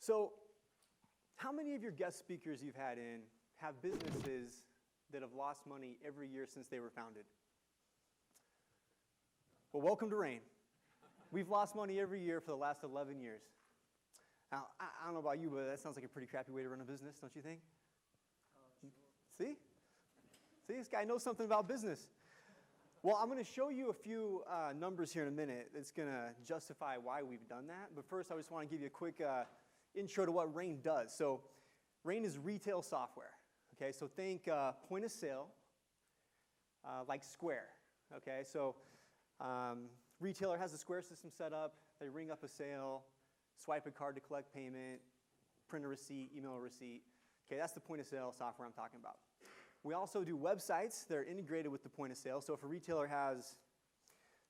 So how many of your guest speakers you've had in have businesses that have lost money every year since they were founded? Well, welcome to Rain. We've lost money every year for the last 11 years. Now, I don't know about you, but that sounds like a pretty crappy way to run a business, don't you think? Sure. See? See, this guy knows something about business. Well, I'm going to show you a few numbers here in a minute that's going to justify why we've done that. But first, I just want to give you a quick intro to what Rain does. So Rain is retail software. Okay, so think point of sale, like Square. Okay, so retailer has a Square system set up. They ring up a sale, swipe a card to collect payment, print a receipt, email a receipt. Okay, that's the point of sale software I'm talking about. We also do websites that are integrated with the point of sale. So if a retailer has,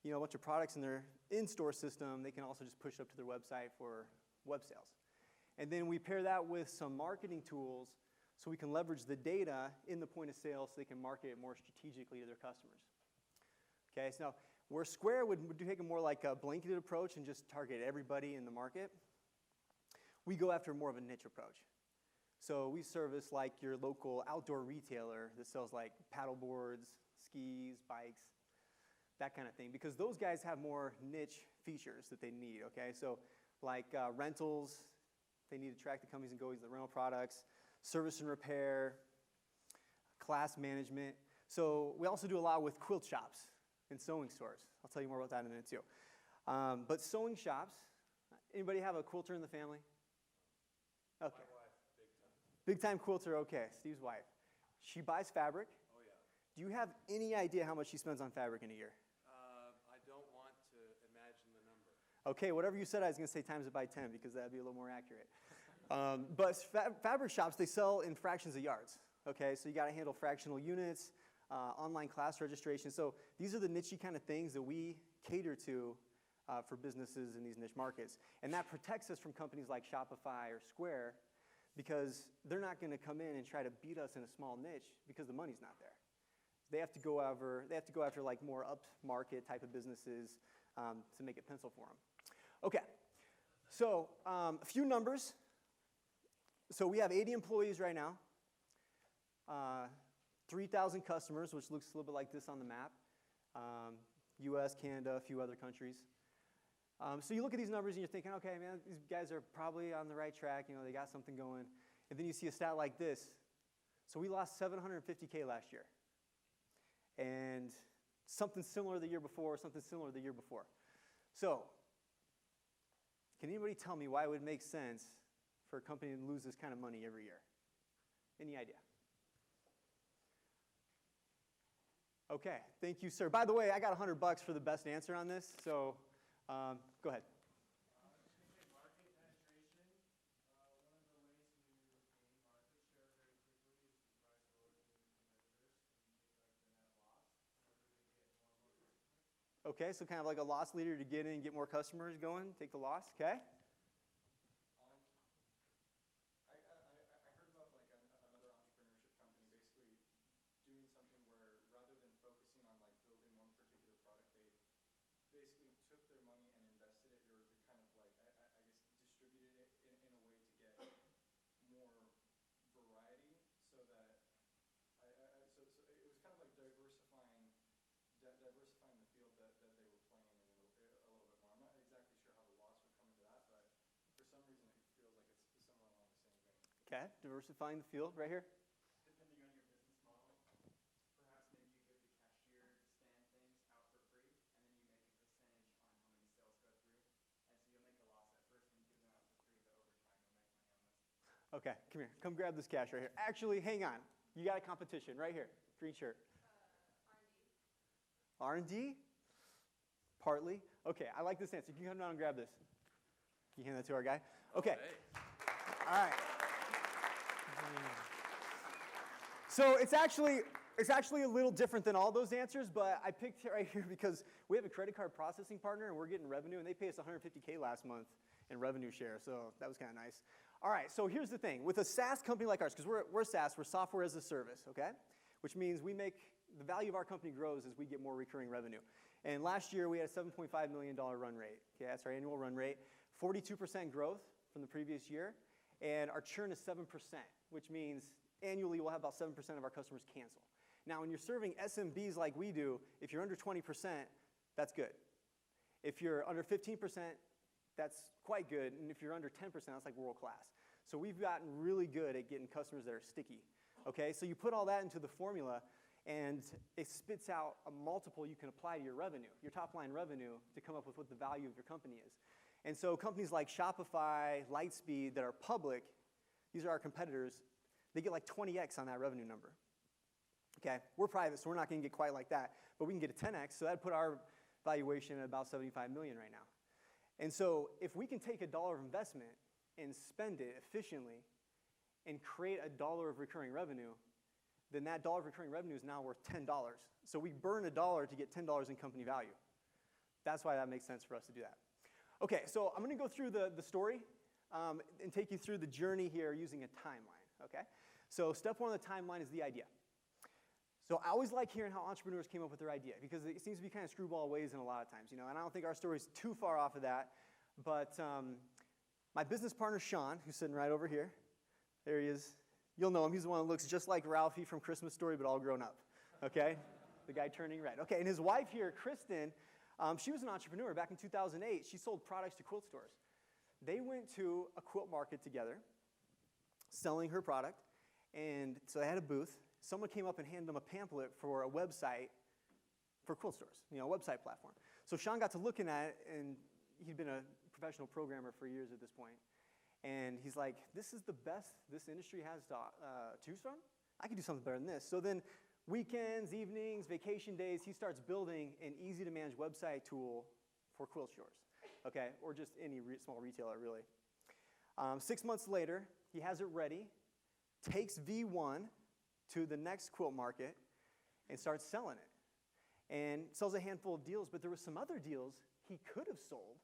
a bunch of products in their in-store system, they can also just push it up to their website for web sales. And then we pair that with some marketing tools so we can leverage the data in the point of sale so they can market it more strategically to their customers. Okay, so now where Square would take a more like a blanketed approach and just target everybody in the market, we go after more of a niche approach. So we service like your local outdoor retailer that sells like paddle boards, skis, bikes, that kind of thing, because those guys have more niche features that they need, okay? So like rentals, they need to track the companies and go use the rental products, service and repair, class management. So we also do a lot with quilt shops and sewing stores. I'll tell you more about that in a minute too. But sewing shops, anybody have a quilter in the family? Okay. My wife, big time. Big time quilter, okay, Steve's wife. She buys fabric. Oh yeah. Do you have any idea how much she spends on fabric in a year? I don't want to imagine the number. Okay, whatever you said, I was going to say times it by 10 because that would be a little more accurate. But fabric shops, they sell in fractions of yards. Okay, so you got to handle fractional units, online class registration. So these are the niche kind of things that we cater to for businesses in these niche markets. And that protects us from companies like Shopify or Square because they're not going to come in and try to beat us in a small niche because the money's not there. They have to go after like more up-market type of businesses to make it pencil for them. Okay, so a few numbers. So we have 80 employees right now, 3,000 customers, which looks a little bit like this on the map. US, Canada, a few other countries. So you look at these numbers and you're thinking, okay, man, these guys are probably on the right track. They got something going. And then you see a stat like this. So we lost $750K last year. And something similar the year before, something similar the year before. So can anybody tell me why it would make sense for a company to lose this kind of money every year? Any idea? Okay, thank you, sir. By the way, I got $100 for the best answer on this, so go ahead. Market penetration. One of the ways to gain market share very quickly is to price lower than your competitors and take like the net loss in order to get more and more customers. Okay, so kind of like a loss leader to get in and get more customers going, take the loss, okay? I heard about like another entrepreneurship company basically doing something where rather than focusing on like building one particular product, they basically took their money and invested it, or they kind of like, I guess, distributed it in a way to get more variety so that, so it was kind of like diversifying the field that they were playing in a little bit more. I'm not exactly sure how the loss would come into that, but for some reason it feels like it's somewhere along the same vein. Okay, diversifying the field right here. Depending on your business model, perhaps maybe you give the cashier stand things out for free, and then you make a percentage on how many sales go through. And so you'll make a loss at first and you give them out for free, but over time you'll make money on this. Okay, come here. Come grab this cash right here. Actually, hang on. You got a competition right here. Green shirt. R&D? Partly. Okay, I like this answer. You can come down and grab this. You hand that to our guy? Okay. All right. So it's actually a little different than all those answers, but I picked it right here because we have a credit card processing partner and we're getting revenue, and they paid us $150K last month in revenue share, so that was kind of nice. All right, so here's the thing. With a SaaS company like ours, because we're SaaS, we're software as a service, okay? Which means the value of our company grows as we get more recurring revenue. And last year we had a $7.5 million run rate. Okay, that's our annual run rate. 42% growth from the previous year, and our churn is 7%, which means annually we'll have about 7% of our customers cancel. Now, when you're serving SMBs like we do, if you're under 20%, that's good. If you're under 15%, that's quite good, and if you're under 10%, that's like world class. So we've gotten really good at getting customers that are sticky, okay? So you put all that into the formula, and it spits out a multiple you can apply to your revenue, your top line revenue, to come up with what the value of your company is. And so companies like Shopify, Lightspeed that are public, these are our competitors, they get like 20x on that revenue number. Okay, we're private, so we're not going to get quite like that, but we can get a 10x, so that'd put our valuation at about $75 million right now. And so if we can take $1 of investment and spend it efficiently and create $1 of recurring revenue, then that $1 of recurring revenue is now worth $10. So we burn $1 to get $10 in company value. That's why that makes sense for us to do that. Okay, so I'm going to go through the story and take you through the journey here using a timeline, okay? So step one of the timeline is the idea. So I always like hearing how entrepreneurs came up with their idea because it seems to be kind of screwball ways in a lot of times, you know, and I don't think our story is too far off of that, but my business partner, Sean, who's sitting right over here, there he is. You'll know him. He's the one that looks just like Ralphie from Christmas Story, but all grown up, okay? The guy turning red. Okay, and his wife here, Kristen, she was an entrepreneur back in 2008. She sold products to quilt stores. They went to a quilt market together, selling her product, and so they had a booth. Someone came up and handed them a pamphlet for a website for quilt stores, you know, a website platform. So Sean got to looking at it, and he'd been a professional programmer for years at this point. And he's like, this is the best this industry has to choose from? I could do something better than this. So then weekends, evenings, vacation days, he starts building an easy-to-manage website tool for quilt stores, okay, or just any small retailer, really. 6 months later, he has it ready, takes V1 to the next quilt market, and starts selling it. And sells a handful of deals, but there were some other deals he could have sold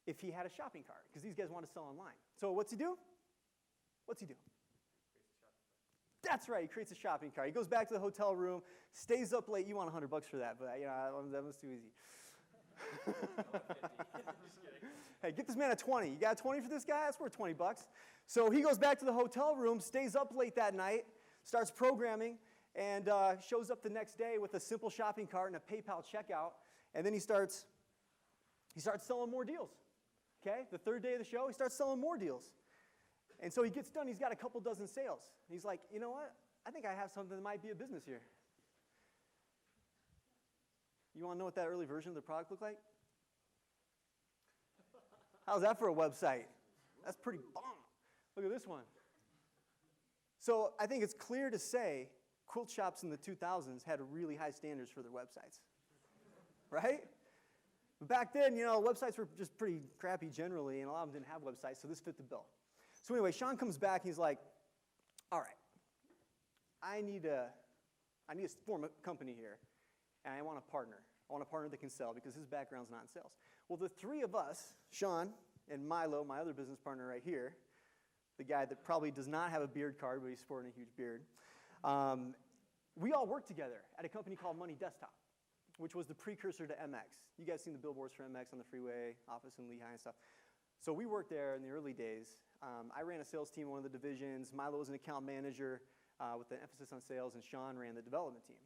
if he had a shopping cart, because these guys want to sell online. So what's he do? What's he do? That's right, he creates a shopping cart. He goes back to the hotel room, stays up late. You want $100 for that, but you know, that was too easy. Hey, get this man a 20. You got a 20 for this guy? That's worth $20. So he goes back to the hotel room, stays up late that night, starts programming, and shows up the next day with a simple shopping cart and a PayPal checkout, and then he starts selling more deals. Okay, the third day of the show, he starts selling more deals. And so he gets done, he's got a couple dozen sales. He's like, you know what? I think I have something that might be a business here. You want to know what that early version of the product looked like? How's that for a website? That's pretty bomb. Look at this one. So I think it's clear to say quilt shops in the 2000s had really high standards for their websites, right? But back then, you know, websites were just pretty crappy generally, and a lot of them didn't have websites, so this fit the bill. So anyway, Sean comes back, and he's like, all right, I need to form a company here, and I want a partner. I want a partner that can sell because his background's not in sales. Well, the three of us, Sean and Milo, my other business partner right here, the guy that probably does not have a beard card, but he's sporting a huge beard, we all worked together at a company called Money Desktop, which was the precursor to MX. You guys seen the billboards for MX on the freeway, office in Lehigh and stuff. So we worked there in the early days. I ran a sales team in one of the divisions. Milo was an account manager with an emphasis on sales, and Sean ran the development team.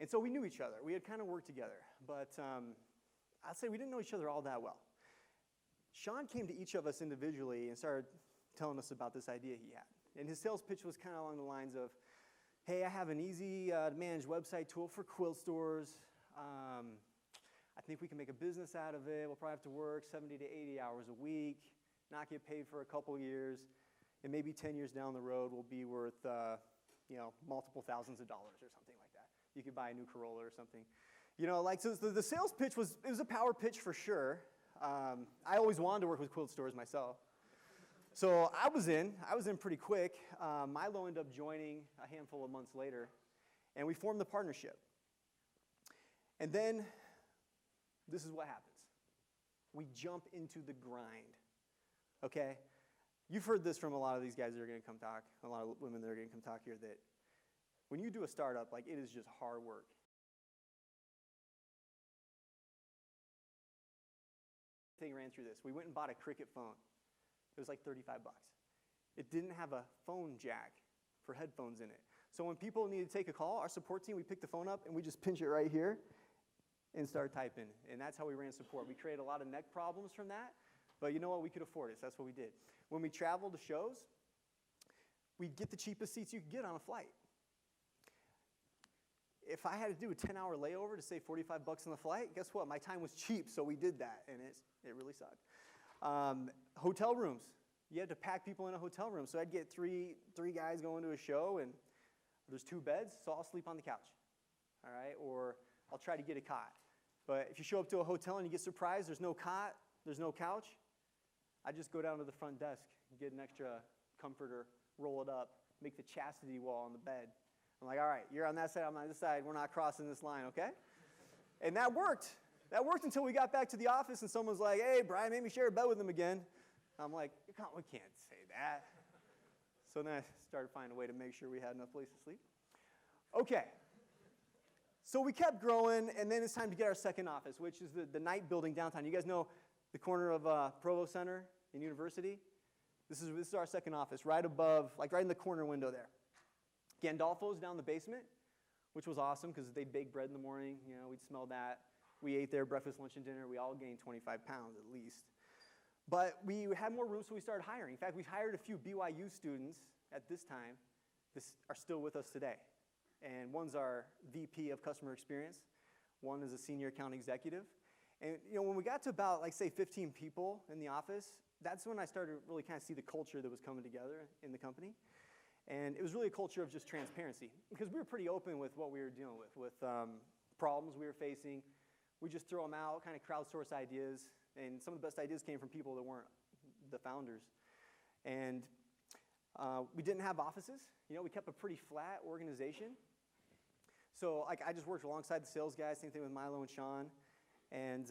And so we knew each other. We had kind of worked together, but I'd say we didn't know each other all that well. Sean came to each of us individually and started telling us about this idea he had. And his sales pitch was kind of along the lines of, hey, I have an easy-to-manage website tool for quilt stores. I think we can make a business out of it. We'll probably have to work 70 to 80 hours a week, not get paid for a couple years, and maybe 10 years down the road we'll be worth multiple thousands of dollars or something like that. You could buy a new Corolla or something. You know, like, so the sales pitch was a power pitch for sure. I always wanted to work with quilt stores myself. So I was in pretty quick. Milo ended up joining a handful of months later, and we formed the partnership. And then this is what happens. We jump into the grind, okay? You've heard this from a lot of these guys that are going to come talk, a lot of women that are going to come talk here, that when you do a startup, like, it is just hard work. thing ran through this. We went and bought a Cricket phone. It was like $35. It didn't have a phone jack for headphones in it. So when people needed to take a call, our support team, we pick the phone up and we just pinch it right here and start typing. And that's how we ran support. We created a lot of neck problems from that, but you know what? We could afford it, so that's what we did. When we traveled to shows, we'd get the cheapest seats you could get on a flight. If I had to do a 10-hour layover to save $45 on the flight, guess what? My time was cheap, so we did that, and it really sucked. Hotel rooms. You had to pack people in a hotel room. So I'd get three guys going to a show, and there's 2 beds, so I'll sleep on the couch, all right? Or I'll try to get a cot. But if you show up to a hotel and you get surprised, there's no cot, there's no couch, I just go down to the front desk, get an extra comforter, roll it up, make the chastity wall on the bed. I'm like, all right, you're on that side, I'm on this side, we're not crossing this line, okay? And that worked. That worked until we got back to the office and someone was like, hey, Brian made me share a bed with him again. I'm like, we can't say that. So then I started finding a way to make sure we had enough place to sleep. Okay. So we kept growing, and then it's time to get our second office, which is the Knight building downtown. You guys know the corner of Provo Center and University? This is our second office, right above, like right in the corner window there. Gandolfo's down the basement, which was awesome because they bake bread in the morning. You know, we'd smell that. We ate there breakfast, lunch, and dinner. We all gained 25 pounds at least. But we had more room, so we started hiring. In fact, we hired a few BYU students at this time that are still with us today. And one's our VP of customer experience. One is a senior account executive. And you know, when we got to about, like, say, 15 people in the office, that's when I started to really kind of see the culture that was coming together in the company. And it was really a culture of just transparency because we were pretty open with what we were dealing with problems we were facing. We just throw them out, kind of crowdsource ideas. And some of the best ideas came from people that weren't the founders. And we didn't have offices. You know, we kept a pretty flat organization. So like, I just worked alongside the sales guys, same thing with Milo and Sean. And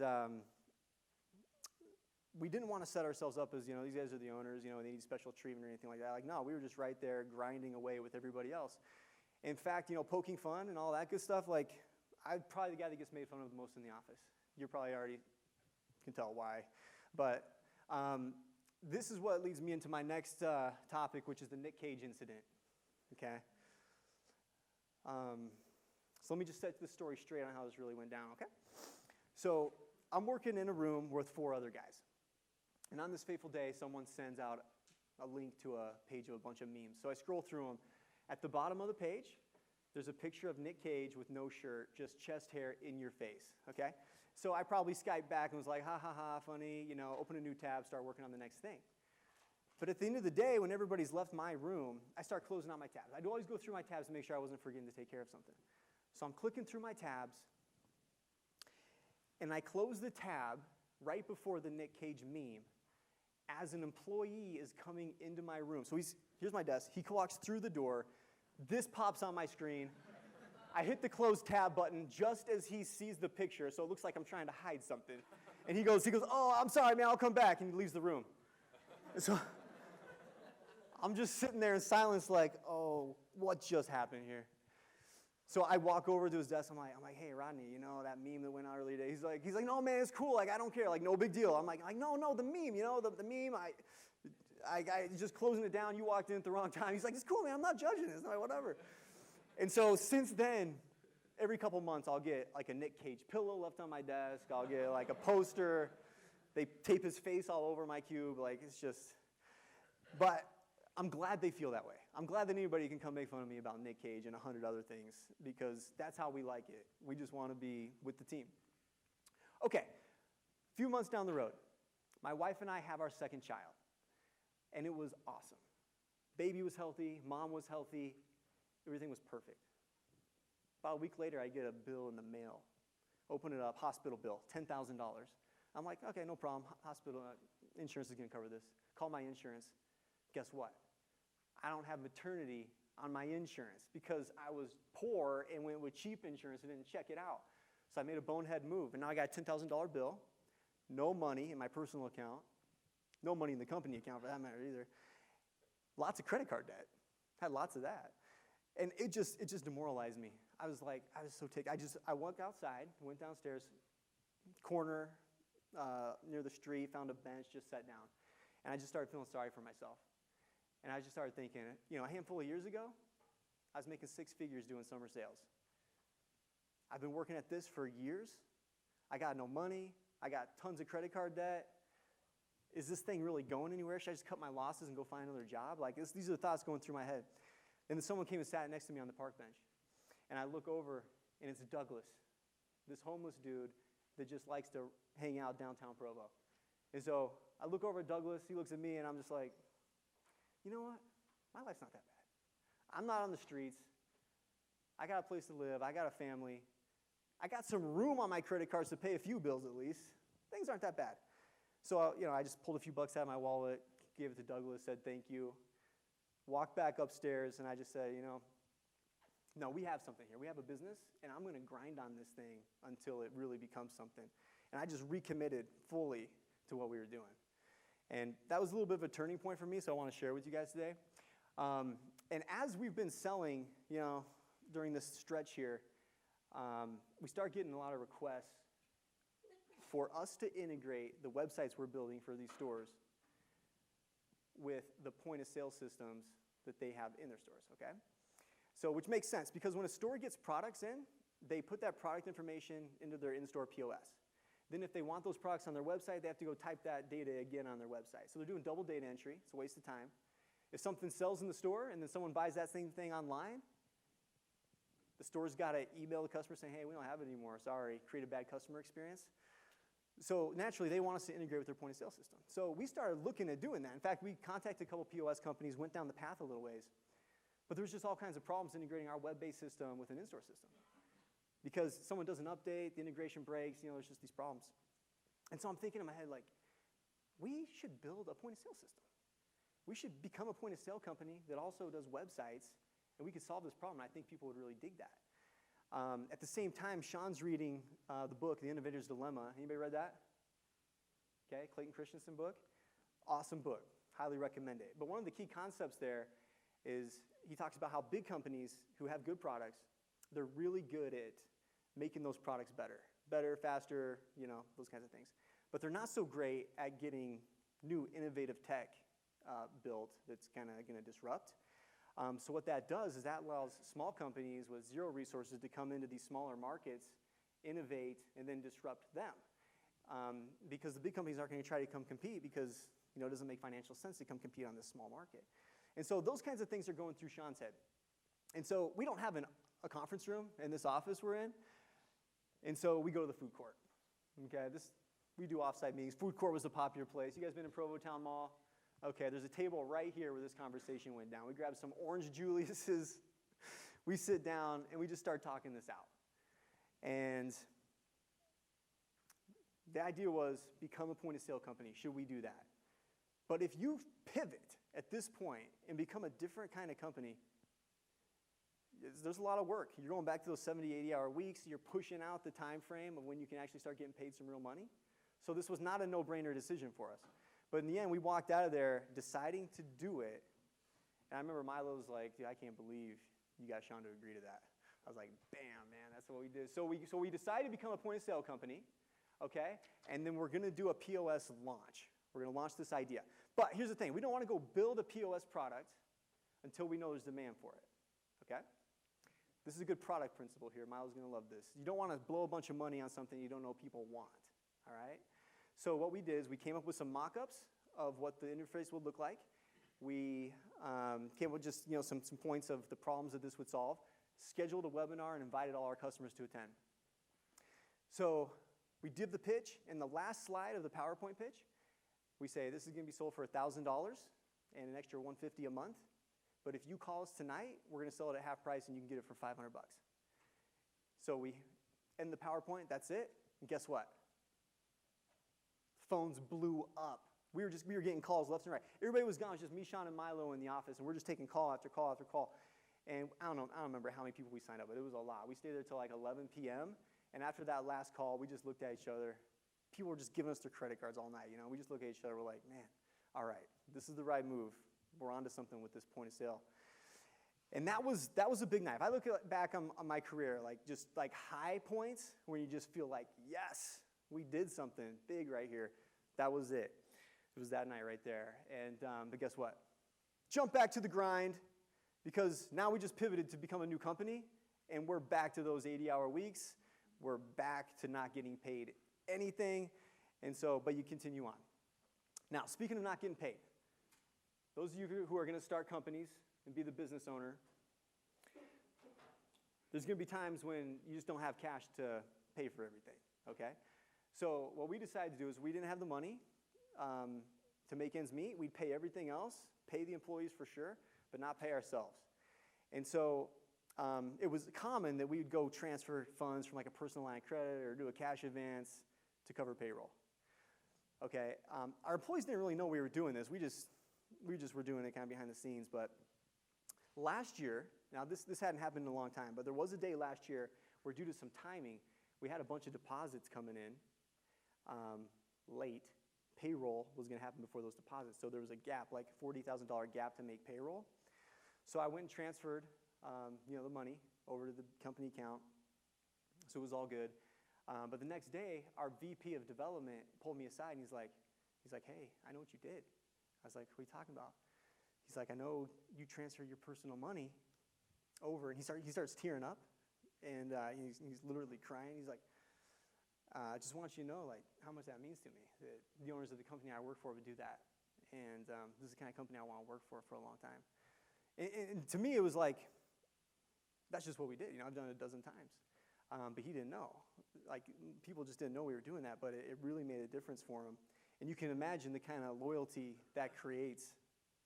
we didn't want to set ourselves up as, you know, these guys are the owners, you know, they need special treatment or anything like that. Like, no, we were just right there grinding away with everybody else. In fact, you know, poking fun and all that good stuff, like, I'm probably the guy that gets made fun of the most in the office. You probably already can tell why. But this is what leads me into my next topic, which is the Nick Cage incident, okay? So let me just set this story straight on how this really went down, okay? So I'm working in a room with 4 other guys. And on this fateful day, someone sends out a link to a page of a bunch of memes. So I scroll through them. At the bottom of the page, there's a picture of Nick Cage with no shirt, just chest hair in your face, okay? So I probably Skyped back and was like, ha, ha, ha, funny, you know, open a new tab, start working on the next thing. But at the end of the day, when everybody's left my room, I start closing out my tabs. I'd always go through my tabs to make sure I wasn't forgetting to take care of something. So I'm clicking through my tabs, and I close the tab right before the Nick Cage meme as an employee is coming into my room. So here's my desk. He walks through the door. This pops on my screen. I hit the close tab button just as he sees the picture, so it looks like I'm trying to hide something. And he goes, oh, I'm sorry, man, I'll come back, and he leaves the room. And so I'm just sitting there in silence like, oh, what just happened here? So I walk over to his desk. I'm like, hey, Rodney, you know that meme that went out earlier today? He's like, no, man, it's cool. Like, I don't care. Like, no big deal. I'm like, no, the meme, you know, the meme. I just closing it down. You walked in at the wrong time. He's like, it's cool, man. I'm not judging this. I'm like, whatever. And so since then, every couple months, I'll get like a Nick Cage pillow left on my desk. I'll get like a poster. They tape his face all over my cube. Like, it's just, but I'm glad they feel that way. I'm glad that anybody can come make fun of me about Nick Cage and 100 other things because that's how we like it. We just want to be with the team. Okay, a few months down the road, my wife and I have our second child, and it was awesome. Baby was healthy, mom was healthy, everything was perfect. About a week later, I get a bill in the mail. Open it up, hospital bill, $10,000. I'm like, okay, no problem, hospital insurance is going to cover this. Call my insurance. Guess what? I don't have maternity on my insurance because I was poor and went with cheap insurance and didn't check it out. So I made a bonehead move, and now I got a $10,000 bill, no money in my personal account, no money in the company account for that matter either. Lots of credit card debt. Had lots of that. And it just demoralized me. I was so ticked. I walked outside, went downstairs, corner, near the street, found a bench, just sat down. And I just started feeling sorry for myself. And I just started thinking, a handful of years ago, I was making 6 figures doing summer sales. I've been working at this for years. I got no money. I got tons of credit card debt. Is this thing really going anywhere? Should I just cut my losses and go find another job? These are the thoughts going through my head. And then someone came and sat next to me on the park bench. And I look over, and it's Douglas, this homeless dude that just likes to hang out downtown Provo. And so I look over at Douglas, he looks at me, and I'm just like, you know what? My life's not that bad. I'm not on the streets. I got a place to live. I got a family. I got some room on my credit cards to pay a few bills at least. Things aren't that bad. So, I just pulled a few bucks out of my wallet, gave it to Douglas, said thank you, walked back upstairs, and I just said, no, we have something here. We have a business, and I'm going to grind on this thing until it really becomes something. And I just recommitted fully to what we were doing. And that was a little bit of a turning point for me, so I want to share with you guys today. And as we've been selling, during this stretch here, we start getting a lot of requests for us to integrate the websites we're building for these stores with the point-of-sale systems that they have in their stores, okay? So, which makes sense, because when a store gets products in, they put that product information into their in-store POS. Then if they want those products on their website, they have to go type that data again on their website. So they're doing double data entry. It's a waste of time. If something sells in the store and then someone buys that same thing online, the store's got to email the customer saying, hey, we don't have it anymore. Sorry, create a bad customer experience. So naturally, they want us to integrate with their point-of-sale system. So we started looking at doing that. In fact, we contacted a couple POS companies, went down the path a little ways. But there was just all kinds of problems integrating our web-based system with an in-store system. Because someone does an update, the integration breaks, there's just these problems. And so I'm thinking in my head, we should build a point-of-sale system. We should become a point-of-sale company that also does websites, and we could solve this problem. I think people would really dig that. At the same time, Sean's reading the book, The Innovators Dilemma. Anybody read that? Okay, Clayton Christensen book. Awesome book. Highly recommend it. But one of the key concepts there is he talks about how big companies who have good products, they're really good at making those products better, faster, those kinds of things. But they're not so great at getting new innovative tech built that's kind of going to disrupt. So what that does is that allows small companies with zero resources to come into these smaller markets, innovate, and then disrupt them. Because the big companies aren't going to try to come compete because it doesn't make financial sense to come compete on this small market. And so those kinds of things are going through Sean's head. And so we don't have a conference room in this office we're in. And so we go to the food court. Okay, we do offsite meetings. Food court was a popular place. You guys been in Provo Town Mall? Okay, there's a table right here where this conversation went down. We grab some orange Julius's. We sit down, and we just start talking this out. And the idea was become a point-of-sale company. Should we do that? But if you pivot at this point and become a different kind of company, there's a lot of work. You're going back to those 70, 80-hour weeks. You're pushing out the time frame of when you can actually start getting paid some real money. So this was not a no-brainer decision for us. But in the end, we walked out of there deciding to do it. And I remember Milo was like, dude, I can't believe you got Sean to agree to that. I was like, bam, man, that's what we did. So we decided to become a point-of-sale company, okay? And then we're going to do a POS launch. We're going to launch this idea. But here's the thing. We don't want to go build a POS product until we know there's demand for it, okay? This is a good product principle here. Milo's going to love this. You don't want to blow a bunch of money on something you don't know people want, all right? So what we did is we came up with some mock-ups of what the interface would look like. We came up with just some points of the problems that this would solve, scheduled a webinar, and invited all our customers to attend. So we did the pitch. In the last slide of the PowerPoint pitch, we say this is going to be sold for $1,000 and an extra $150 a month. But if you call us tonight, we're going to sell it at half price, and you can get it for $500. So we end the PowerPoint. That's it. And guess what? Phones blew up. We were getting calls left and right. Everybody was gone. It was just me, Sean, and Milo in the office, and we're just taking call after call after call. And I don't remember how many people we signed up, but it was a lot. We stayed there till like 11 p.m., and after that last call, we just looked at each other. People were just giving us their credit cards all night. We just looked at each other. We're like, man, all right, this is the right move. We're onto something with this point of sale. And that was a big night. If I look back on my career, just high points where you just feel like, yes, We did something big right here. That was it. It was that night right there. And but guess what? Jump back to the grind, because now we just pivoted to become a new company, and we're back to those 80-hour weeks. We're back to not getting paid anything. And so, but you continue on. Now, speaking of not getting paid, those of you who are going to start companies and be the business owner, there's going to be times when you just don't have cash to pay for everything, okay? So what we decided to do is we didn't have the money to make ends meet. We'd pay everything else, pay the employees for sure, but not pay ourselves. And so it was common that we would go transfer funds from like a personal line of credit or do a cash advance to cover payroll. Okay, our employees didn't really know we were doing this. We just were doing it kind of behind the scenes. But last year, now this hadn't happened in a long time, but there was a day last year where due to some timing, we had a bunch of deposits coming in late. Payroll was going to happen before those deposits, so there was a gap, like $40,000 gap to make payroll. So I went and transferred, the money over to the company account. So it was all good. But the next day, our VP of development pulled me aside, and he's like, hey, I know what you did. I was like, what are you talking about? He's like, I know you transferred your personal money over. And he starts tearing up, and he's literally crying. He's like, I just want you to know like how much that means to me, that the owners of the company I work for would do that. And this is the kind of company I want to work for a long time. And to me, it was like, that's just what we did. I've done it a dozen times. But he didn't know. Like, people just didn't know we were doing that, but it really made a difference for him. And you can imagine the kind of loyalty that creates,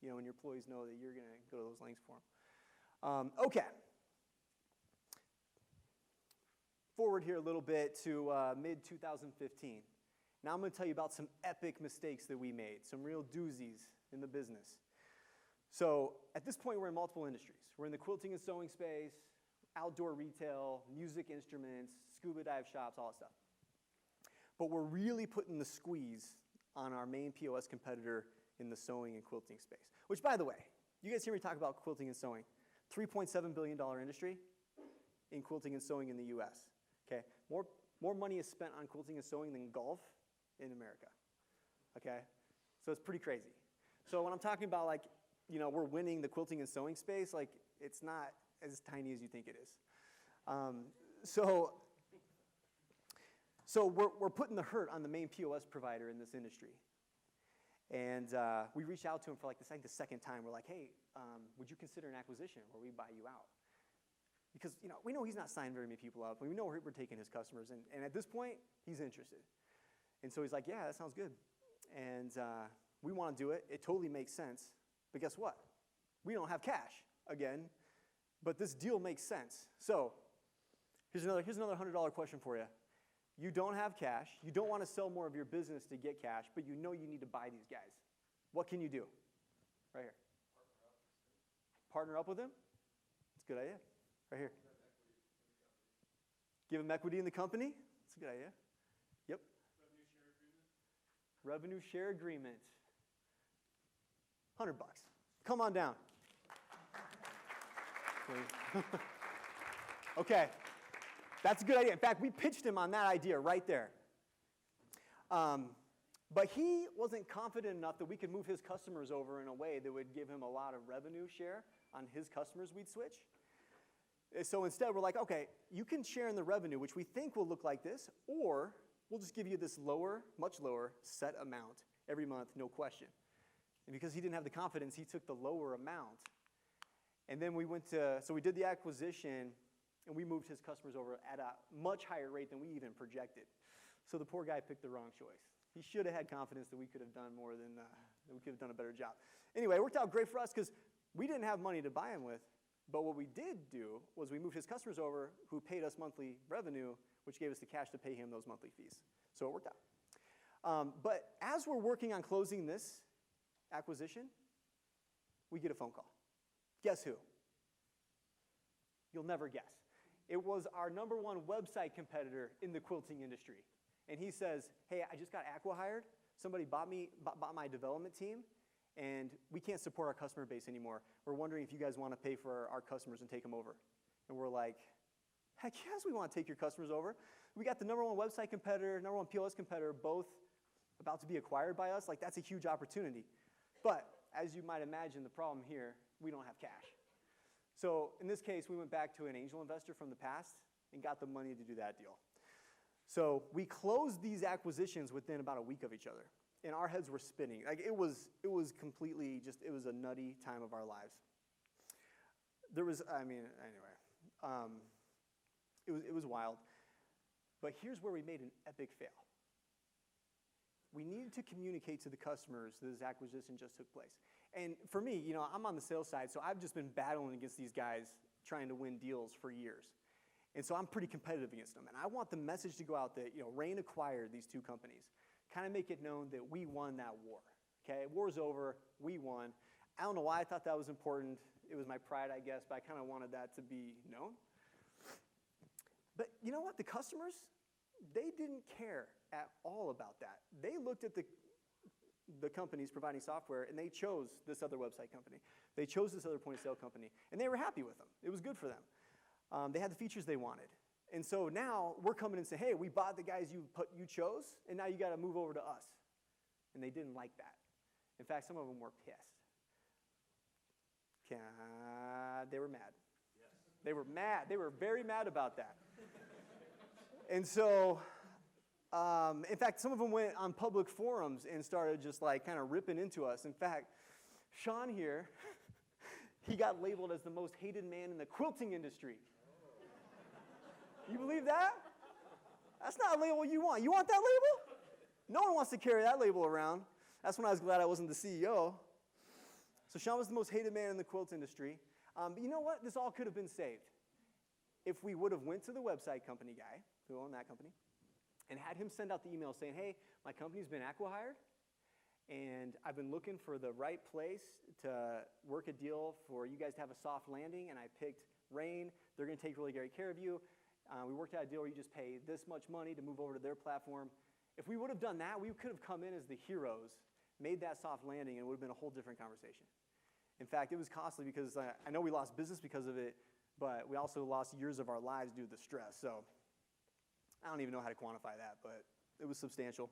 when your employees know that you're going to go to those lengths for them. Okay. Forward here a little bit to mid-2015. Now I'm going to tell you about some epic mistakes that we made, some real doozies in the business. So at this point, we're in multiple industries. We're in the quilting and sewing space, outdoor retail, music instruments, scuba dive shops, all that stuff. But we're really putting the squeeze on our main POS competitor in the sewing and quilting space. Which, by the way, you guys hear me talk about quilting and sewing. $3.7 billion industry in quilting and sewing in the U.S. Okay, more money is spent on quilting and sewing than golf in America. Okay, so it's pretty crazy. So when I'm talking about we're winning the quilting and sewing space, it's not as tiny as you think it is. So we're putting the hurt on the main POS provider in this industry. And we reached out to him for the second time. We're like, hey, would you consider an acquisition where we buy you out? Because we know he's not signing very many people up. We know we're taking his customers. And at this point, he's interested. And so he's like, yeah, that sounds good. And we want to do it. It totally makes sense. But guess what? We don't have cash again. But this deal makes sense. So here's another $100 question for you. You don't have cash. You don't want to sell more of your business to get cash, but you know you need to buy these guys. What can you do? Right here. Partner up with them? That's a good idea. Right here. Give them equity in the company? That's a good idea. Yep. Revenue share agreement. $100. Come on down. Okay, that's a good idea. In fact, we pitched him on that idea right there. But he wasn't confident enough that we could move his customers over in a way that would give him a lot of revenue share on his customers we'd switch. So instead, we're like, okay, you can share in the revenue, which we think will look like this, or we'll just give you this lower, much lower set amount every month, no question. And because he didn't have the confidence, he took the lower amount. And then we did the acquisition, and we moved his customers over at a much higher rate than we even projected. So the poor guy picked the wrong choice. He should have had confidence that we could have done more than, that we could have done a better job. Anyway, it worked out great for us because we didn't have money to buy him with, but what we did do was we moved his customers over who paid us monthly revenue, which gave us the cash to pay him those monthly fees. So it worked out. But as we're working on closing this acquisition, we get a phone call. Guess who? You'll never guess. It was our number one website competitor in the quilting industry. And he says, hey, I just got acqui-hired. Somebody bought my development team, and we can't support our customer base anymore. We're wondering if you guys want to pay for our customers and take them over. And we're like, Heck yes, we want to take your customers over. We got the number one website competitor, number one POS competitor, both about to be acquired by us. Like, that's a huge opportunity. But as you might imagine, the problem here, we don't have cash. So in this case, we went back to an angel investor from the past and got the money to do that deal. So we closed these acquisitions within about a week of each other. And our heads were spinning. Like, it was completely just, it was a nutty time of our lives. It was wild. But here's where we made an epic fail. We needed to communicate to the customers that this acquisition just took place. And for me, I'm on the sales side, so I've just been battling against these guys trying to win deals for years. And so I'm pretty competitive against them. And I want the message to go out that, Rain acquired these two companies. Kind of make it known that we won that war. Okay, war's over, we won. I don't know why I thought that was important. It was my pride, I guess, but I kind of wanted that to be known. But you know what? The customers, they didn't care at all about that. They looked at the companies providing software, and they chose this other website company. They chose this other point-of-sale company, and they were happy with them. It was good for them. They had the features they wanted. And so now we're coming and saying, hey, we bought the guys you chose, and now you got to move over to us. And they didn't like that. In fact, some of them were pissed. They were mad. Yes. They were mad. They were very mad about that. And so, in fact, some of them went on public forums and started just like kind of ripping into us. In fact, Sean here, he got labeled as the most hated man in the quilting industry. You believe that? That's not a label you want. You want that label? No one wants to carry that label around. That's when I was glad I wasn't the CEO. So Sean was the most hated man in the quilt industry. But you know what? This all could have been saved if we would have went to the website company guy, who owned that company, and had him send out the email saying, hey, my company's been acqui-hired, and I've been looking for the right place to work a deal for you guys to have a soft landing, and I picked Rain. They're going to take really great care of you. We worked out a deal where you just pay this much money to move over to their platform. If we would have done that, we could have come in as the heroes, made that soft landing, and it would have been a whole different conversation. In fact, it was costly because I know we lost business because of it, but we also lost years of our lives due to the stress. So I don't even know how to quantify that, but it was substantial.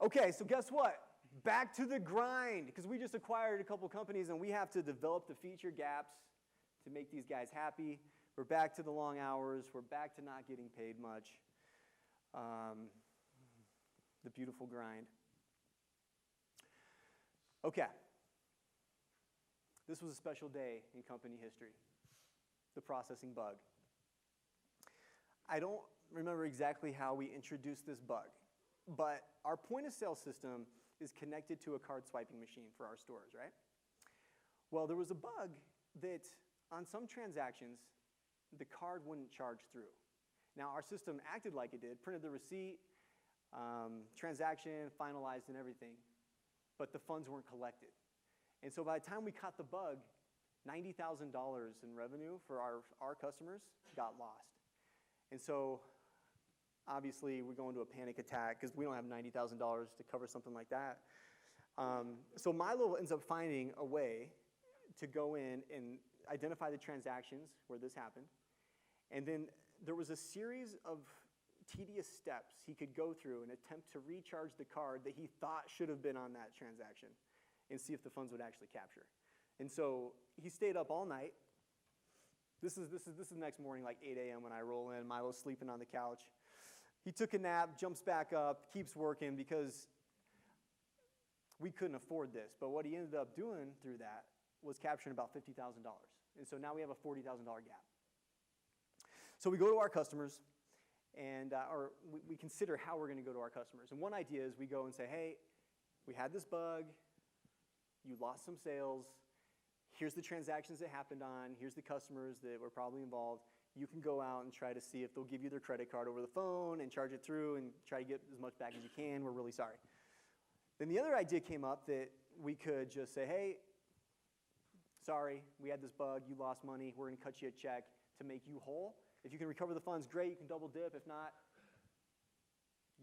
Okay, so guess what? Back to the grind, because we just acquired a couple companies, and we have to develop the feature gaps to make these guys happy. We're back to the long hours. We're back to not getting paid much. The beautiful grind. Okay. This was a special day in company history. The processing bug. I don't remember exactly how we introduced this bug, but our point-of-sale system is connected to a card swiping machine for our stores, right? Well, there was a bug that on some transactions, the card wouldn't charge through. Now, our system acted like it did, printed the receipt, transaction, finalized and everything, but the funds weren't collected. And so by the time we caught the bug, $90,000 in revenue for our customers got lost. And so obviously we go into a panic attack because we don't have $90,000 to cover something like that. So Milo ends up finding a way to go in and identify the transactions where this happened. And then there was a series of tedious steps he could go through and attempt to recharge the card that he thought should have been on that transaction and see if the funds would actually capture. And so he stayed up all night. This is the next morning, like 8 a.m. when I roll in. Milo's sleeping on the couch. He took a nap, jumps back up, keeps working because we couldn't afford this. But what he ended up doing through that was capturing about $50,000. And so now we have a $40,000 gap. So we go to our customers, and we consider how we're going to go to our customers. And one idea is we go and say, hey, we had this bug. You lost some sales. Here's the transactions that happened on. Here's the customers that were probably involved. You can go out and try to see if they'll give you their credit card over the phone and charge it through and try to get as much back as you can. We're really sorry. Then the other idea came up that we could just say, hey, sorry, we had this bug. You lost money. We're going to cut you a check to make you whole. If you can recover the funds, great. You can double dip. If not,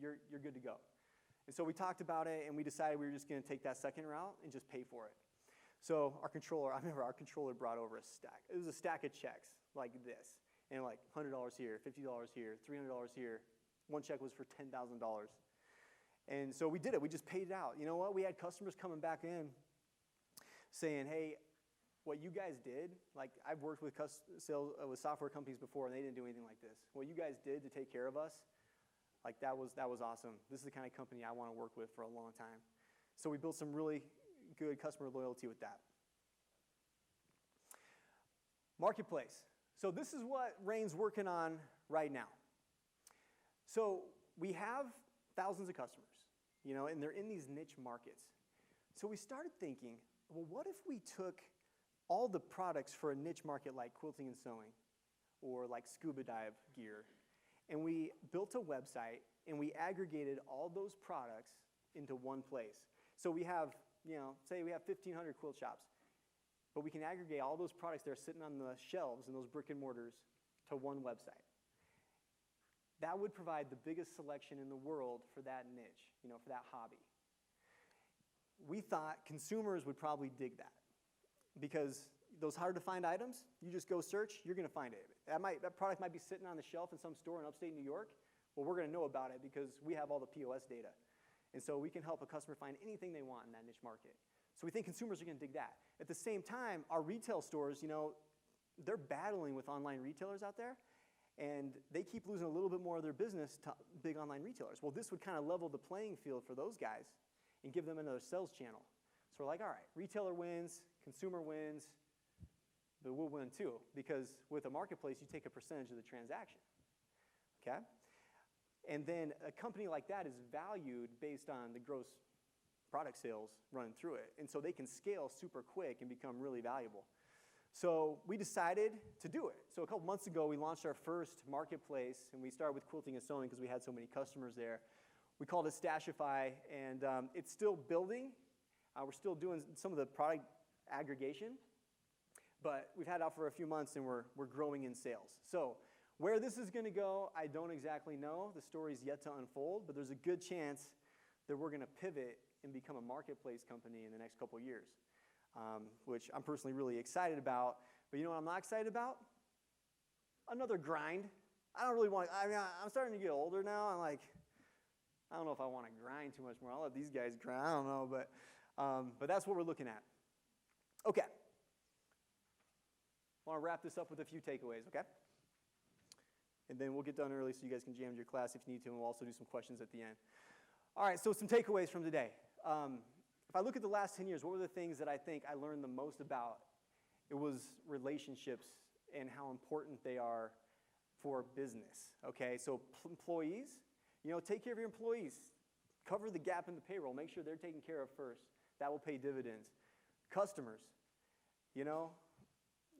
you're good to go. And so we talked about it, and we decided we were just going to take that second route and just pay for it. So I remember our controller brought over a stack. It was a stack of checks like this. And like $100 here, $50 here, $300 here. One check was for $10,000. And so we did it. We just paid it out. You know what? We had customers coming back in saying, hey, what you guys did, like I've worked with sales with software companies before, and they didn't do anything like this. What you guys did to take care of us, like that was awesome. This is the kind of company I want to work with for a long time. So we built some really good customer loyalty with that. Marketplace. So this is what Rain's working on right now. So we have thousands of customers, you know, and they're in these niche markets. So we started thinking, well, what if we took all the products for a niche market like quilting and sewing or like scuba dive gear, and we built a website and we aggregated all those products into one place. So we have, you know, say we have 1,500 quilt shops, but we can aggregate all those products that are sitting on the shelves in those brick and mortars to one website. That would provide the biggest selection in the world for that niche, you know, for that hobby. We thought consumers would probably dig that because those hard-to-find items, you just go search, you're going to find it. That product might be sitting on the shelf in some store in upstate New York. Well, we're going to know about it because we have all the POS data. And so we can help a customer find anything they want in that niche market. So we think consumers are going to dig that. At the same time, our retail stores, you know, they're battling with online retailers out there, and they keep losing a little bit more of their business to big online retailers. Well, this would kind of level the playing field for those guys and give them another sales channel. So we're like, all right, retailer wins, consumer wins, but we'll win too, because with a marketplace, you take a percentage of the transaction, okay? And then a company like that is valued based on the gross product sales running through it. And so they can scale super quick and become really valuable. So we decided to do it. So a couple months ago, we launched our first marketplace, and we started with quilting and sewing because we had so many customers there. We called it Stashify, and it's still building. We're still doing some of the product aggregation, but we've had it out for a few months, and we're growing in sales. So where this is going to go, I don't exactly know. The story's yet to unfold, but there's a good chance that we're going to pivot and become a marketplace company in the next couple years, which I'm personally really excited about. But you know what I'm not excited about? Another grind. I don't really want, I mean, I'm starting to get older now. I'm like, I don't know if I want to grind too much more. I'll let these guys grind. I don't know, but that's what we're looking at. Okay. I want to wrap this up with a few takeaways, okay? And then we'll get done early so you guys can jam to your class if you need to, and we'll also do some questions at the end. All right, so some takeaways from today. If I look at the last 10 years, what were the things that I think I learned the most about? It was relationships and how important they are for business, okay? So employees, you know, take care of your employees. Cover the gap in the payroll. Make sure they're taken care of first. That will pay dividends. Customers, you know,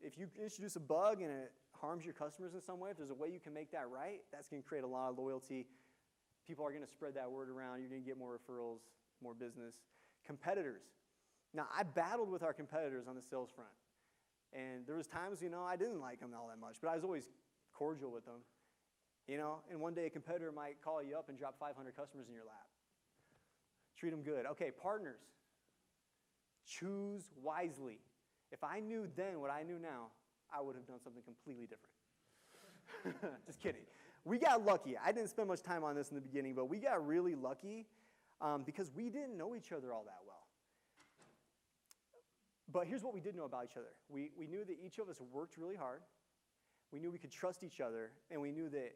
if you introduce a bug and it harms your customers in some way, if there's a way you can make that right, that's going to create a lot of loyalty. People are going to spread that word around. You're going to get more referrals, more business. Competitors. Now, I battled with our competitors on the sales front. And there was times, you know, I didn't like them all that much, but I was always cordial with them. You know, and one day a competitor might call you up and drop 500 customers in your lap. Treat them good. Okay, partners. Choose wisely. If I knew then what I knew now, I would have done something completely different. Just kidding. We got lucky. I didn't spend much time on this in the beginning, but we got really lucky because we didn't know each other all that well. But here's what we did know about each other. We knew that each of us worked really hard. We knew we could trust each other, and we knew that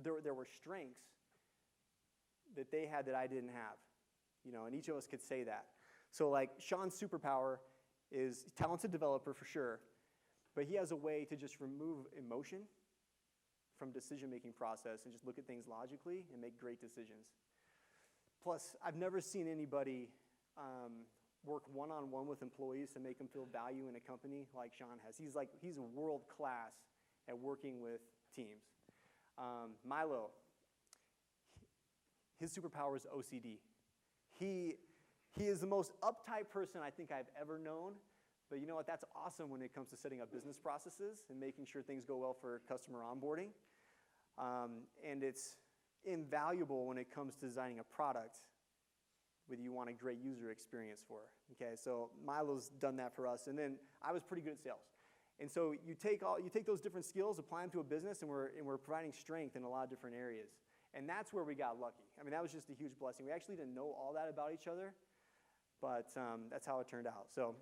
there were strengths that they had that I didn't have. You know, and each of us could say that. So like Sean's superpower is talented developer for sure, but he has a way to just remove emotion from decision-making process and just look at things logically and make great decisions. Plus, I've never seen anybody work one-on-one with employees to make them feel value in a company like Sean has. He's world-class at working with teams. Milo, his superpower is OCD. He is the most uptight person I think I've ever known, but you know what? That's awesome when it comes to setting up business processes and making sure things go well for customer onboarding. And it's invaluable when it comes to designing a product that you want a great user experience for. Okay, so Milo's done that for us. And then I was pretty good at sales. And so you take those different skills, apply them to a business, and we're providing strength in a lot of different areas. And that's where we got lucky. I mean, that was just a huge blessing. We actually didn't know all that about each other, but that's how it turned out. So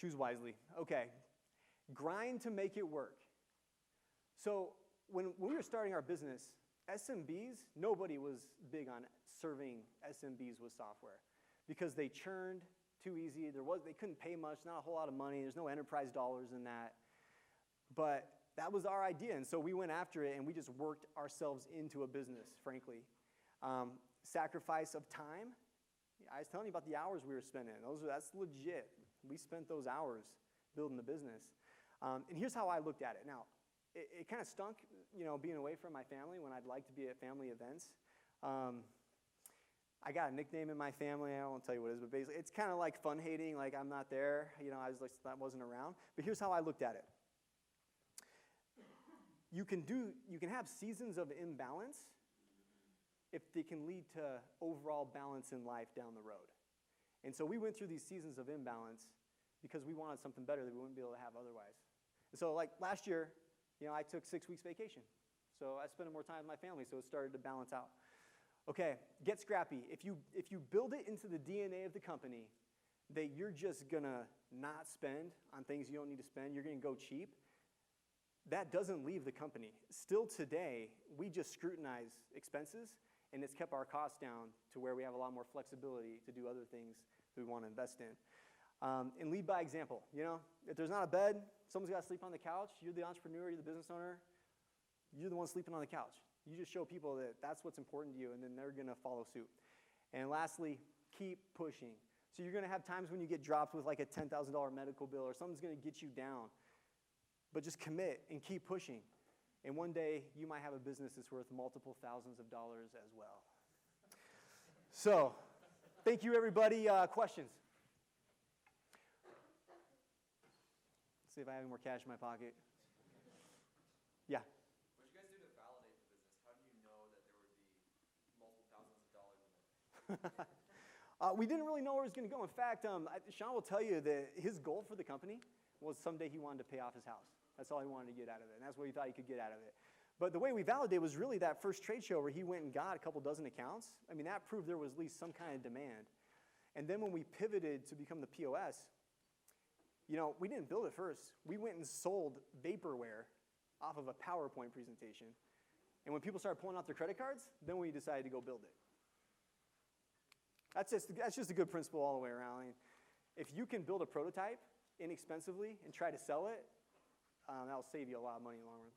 choose wisely. Okay, grind to make it work. So when we were starting our business, SMBs, nobody was big on serving SMBs with software because they churned too easy. They couldn't pay much, not a whole lot of money. There's no enterprise dollars in that. But that was our idea, and so we went after it, and we just worked ourselves into a business, frankly. Sacrifice of time. I was telling you about the hours we were spending. That's legit. We spent those hours building the business. And here's how I looked at it. Now, it kind of stunk, being away from my family when I'd like to be at family events. I got a nickname in my family. I won't tell you what it is, but basically, it's kind of like fun hating, like I'm not there. I wasn't around. But here's how I looked at it. You can have seasons of imbalance if they can lead to overall balance in life down the road. And so we went through these seasons of imbalance because we wanted something better that we wouldn't be able to have otherwise. And so like last year, I took 6 weeks vacation. So I spent more time with my family, so it started to balance out. Okay, get scrappy. If you build it into the DNA of the company that you're just going to not spend on things you don't need to spend, you're going to go cheap, that doesn't leave the company. Still today, we just scrutinize expenses, and it's kept our costs down to where we have a lot more flexibility to do other things that we want to invest in. And lead by example. If there's not a bed, someone's got to sleep on the couch. You're the entrepreneur, you're the business owner. You're the one sleeping on the couch. You just show people that that's what's important to you, and then they're going to follow suit. And lastly, keep pushing. So you're going to have times when you get dropped with like a $10,000 medical bill or something's going to get you down. But just commit and keep pushing. And one day, you might have a business that's worth multiple thousands of dollars as well. So, thank you, everybody. Questions? Let's see if I have any more cash in my pocket. Yeah. What did you guys do to validate the business? How do you know that there would be multiple thousands of dollars in it? We didn't really know where it was going to go. In fact, Sean will tell you that his goal for the company was someday he wanted to pay off his house. That's all he wanted to get out of it, and that's what he thought he could get out of it. But the way we validated was really that first trade show where he went and got a couple dozen accounts. I mean, that proved there was at least some kind of demand. And then when we pivoted to become the POS, we didn't build it first. We went and sold vaporware off of a PowerPoint presentation. And when people started pulling out their credit cards, then we decided to go build it. That's just a good principle all the way around. I mean, if you can build a prototype inexpensively and try to sell it, that'll save you a lot of money in the long run.